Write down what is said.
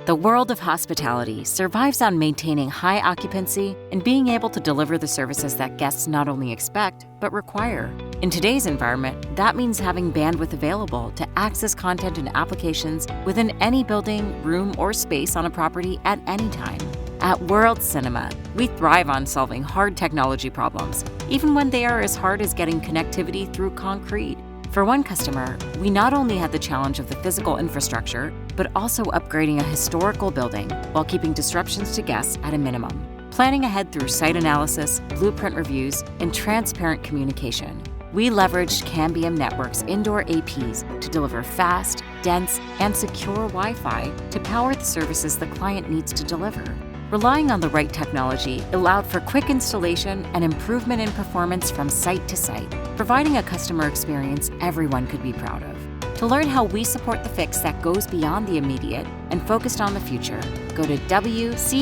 The world of hospitality survives on maintaining high occupancy and being able to deliver the services that guests not only expect, but require. In today's environment, that means having bandwidth available to access content and applications within any building, room, or space on a property at any time. At World Cinema, we thrive on solving hard technology problems, even when they are as hard as getting connectivity through concrete. For one customer, we not only had the challenge of the physical infrastructure, but also upgrading a historical building while keeping disruptions to guests at a minimum. Planning ahead through site analysis, blueprint reviews, and transparent communication. We leveraged Cambium Network's indoor APs to deliver fast, dense, and secure Wi-Fi to power the services the client needs to deliver. Relying on the right technology allowed for quick installation and improvement in performance from site to site, providing a customer experience everyone could be proud of. To learn how we support the fix that goes beyond the immediate and focused on the future, go to WCITV.com.